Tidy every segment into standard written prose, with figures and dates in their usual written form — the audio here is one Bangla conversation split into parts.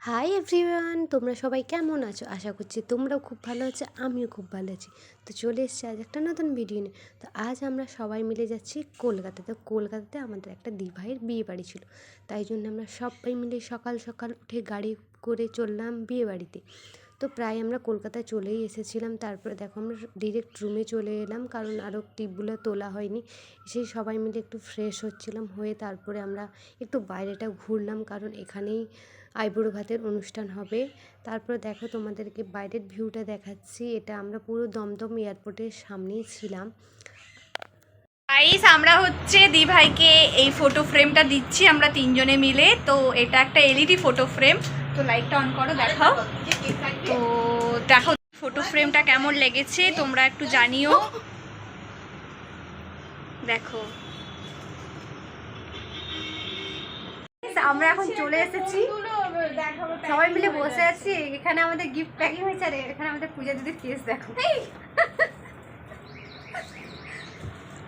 হাই এভরিওয়ান, তোমরা সবাই কেমন আছো? আশা করছি তোমরাও খুব ভালো আছো, আমিও খুব ভালো আছি। তো চলে এসেছি আজ একটা নতুন ভিডিও নিয়ে। তো আজ আমরা সবাই মিলে যাচ্ছি কলকাতা। তো কলকাতাতে আমাদের একটা দিভাইয়ের বিয়ে বাড়ি ছিল, তাই জন্য আমরা সবাই মিলে সকাল সকাল উঠে গাড়ি করে চললাম বিয়ে বাড়িতে। তো প্রায় আমরা কলকাতায় চলেই এসেছিলাম। তারপরে দেখো আমরা ডিরেক্ট রুমে চলে এলাম, কারণ আরও টিপগুলো তোলা হয়নি। সেই সবাই মিলে একটু ফ্রেশ হচ্ছিলাম, হয়ে তারপরে আমরা একটু বাইরেটা ঘুরলাম, কারণ এখানেই আইবুড়ো ভাতের অনুষ্ঠান হবে। তারপরে দেখো তোমাদেরকে বাইরের ভিউটা দেখাচ্ছি। এটা আমরা পুরো দমদম এয়ারপোর্টের সামনেই ছিলাম। গাইস, আমরা হচ্ছে দি ভাইকে এই ফটো ফ্রেমটা দিচ্ছি আমরা তিনজনে মিলে। তো এটা একটা এলইডি ফটো ফ্রেম। তো লাইটটা অন করো, দেখাও। তো দেখো ফটো ফ্রেমটা কেমন লেগেছে তোমরা একটু জানিও। দেখো আমরা এখন চলে এসেছি, সবাই মিলে বসে আছি। এখানে আমাদের গিফট প্যাকিং হয়েছে, আর এখানে আমাদের পূজা দিদির কেস দেখো।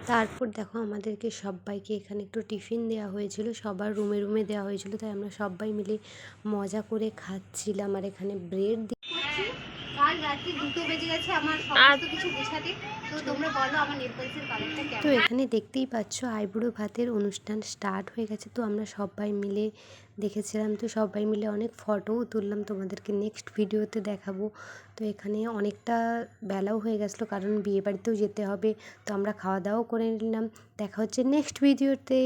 তারপর দেখো আমাদেরকে সবাইকে এখানে একটু টিফিন দেওয়া হয়েছিল, সবার রুমে রুমে দেওয়া হয়েছিল, তাই আমরা সবাই মিলে মজা করে খাচ্ছিলাম। আর এখানে ব্রেড কাল রাত্রি 2টো বেজে গেছে আমার সমস্ত কিছু গোছাতে। তো তোমরা বলো আমার নেলপলিশের কালারটা কেমন। তো এখানে দেখতেই পাচ্ছ আইবুড়ো ভাতের অনুষ্ঠান স্টার্ট হয়ে গেছে। তো আমরা সবাই মিলে দেখেছিলাম, তো সবাই মিলে অনেক ফটোও তুললাম, তোমাদেরকে নেক্সট ভিডিওতে দেখাবো। তো এখানে অনেকটা বেলাও হয়ে গেছিলো, কারণ বিয়ে বাড়িতেও যেতে হবে। তো আমরা খাওয়া দাওয়াও করে নিলাম। দেখা হচ্ছে নেক্সট ভিডিওতে।